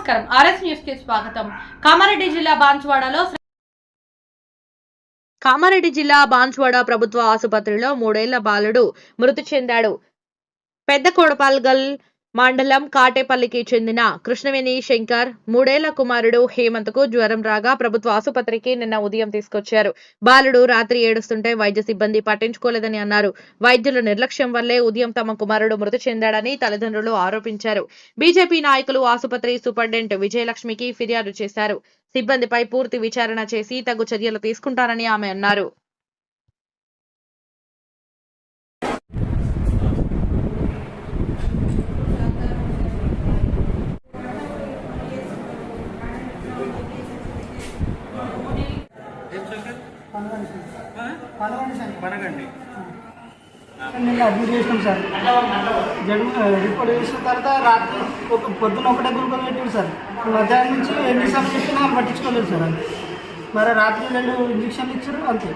నమస్కారం RS news కి స్వాగతం. కామారెడ్డి జిల్లా బాన్సువాడ ప్రభుత్వ ఆసుపత్రిలో 3 ఏళ్ల బాలుడు మృతి చెందాడు. పెద్ద కోడపాల్గల్ మండలం కాటేపల్లికి చెందిన కృష్ణవేణి శంకర్ 3 ఏళ్ల కుమారుడు హేమంత్ కు జ్వరం రాగా ప్రభుత్వ ఆసుపత్రికి నిన్న ఉదయం తీసుకొచ్చారు. బాలుడు రాత్రి ఏడుస్తుంటే వైద్య సిబ్బంది పట్టించుకోలేదని అన్నారు. వైద్యుల నిర్లక్ష్యం వల్లే ఉదయం తమ కుమారుడు మృతి చెందాడని తల్లిదండ్రులు ఆరోపించారు. బీజేపీ నాయకులు ఆసుపత్రి సూపరింటెండెంట్ విజయలక్ష్మికి ఫిర్యాదు చేశారు. సిబ్బందిపై పూర్తి విచారణ చేసి తగు చర్యలు తీసుకుంటారని ఆమె అన్నారు. నిన్న అడ్మిట్ చేసినాం సార్. రిపోర్ట్ చేసిన తర్వాత రాత్రి పొద్దున ఒకటే గ్లూకోజ్ పెట్టింది సార్. మధ్యాహ్నం నుంచి ఎన్నిసార్లు చెప్పినా పట్టించుకోలేదు సార్. మరి రాత్రి 2 ఇంజక్షన్లు ఇచ్చారు అంతే.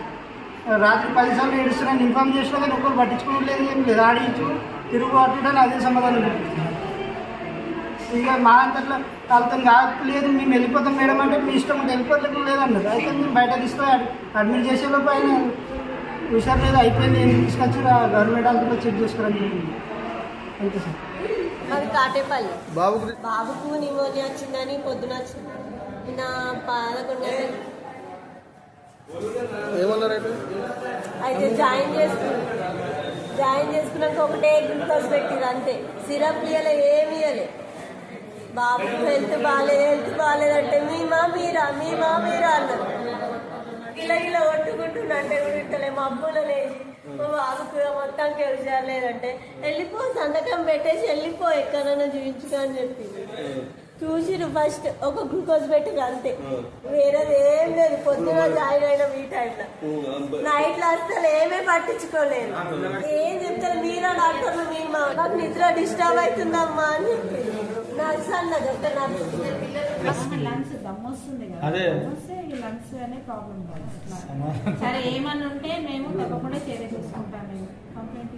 రాత్రి 10 సార్లు ఏడుస్తున్నాను ఇన్ఫార్మ్ చేసినా కానీ ఒక్కరు పట్టించుకోవట్లేదు, ఏం లేదు. ఆడించు తిరుగు అట్టుడని అదే సమాధానం చెప్పింది. ఇక మా అంతట్లో వాళ్ళతో కాలేదు, మేము వెళ్ళిపోతాం మేడం అంటే మీ ఇష్టం వెళ్ళిపోతాం లేదన్నారు. అయితే మేము బయట తీసుకొని అడ్మిట్ చేసేలోపు ఆయన హుషారు లేదు, అయిపోయింది, ఏం తీసుకొచ్చి గవర్నమెంట్ హాస్పిటల్ చెక్ చేసుకోవడం జరిగింది అంతే సార్. మరి కాటేపల్లి బాబుకు నిమోనియా వచ్చిందని పొద్దున వచ్చింది. నిన్న 11 అయితే జాయిన్ చేసుకున్నాక ఒకటే గ్లూకోజ్ పెట్టింది అంతే. సిరప్ ఇవ్వలే, ఏమి ఇవ్వలే. బాబుకు హెల్త్ బాగాలేదంటే మీమా మీరా అన్నారు. ఇలా కొట్టుకుంటున్నంటే కూడా ఇట్టలే మబ్బులో లేచి మా బాబుకు మొత్తానికి హుషారు లేదంటే వెళ్ళిపో, సంతకం పెట్టేసి వెళ్ళిపో, ఎక్కడైనా చూపించుకో అని చెప్పింది. చూసిరు ఫస్ట్ ఒక గ్లూకోజ్ పెట్టిరు అంతే, వేరేది ఏం లేదు. పొద్దున జాయిన్ అయిన ఈ టైంలో నైట్లో అసలు ఏమీ పట్టించుకోలేదు. ఏం చెప్తారు మీరా డాక్టర్లు, మీమా నాకు నిద్ర డిస్టర్బ్ అవుతుందమ్మా అని చెప్పింది. నర్స్ అన్నది ఒక నర్స్. లంగ్స్ దమ్ వస్తుంది కదా, లంగ్స్ అనే ప్రాబ్లం కాదు. సరే ఏమన్నా ఉంటే మేము తప్పకుండా చర్య తీసుకుంటాం. కంప్లైంట్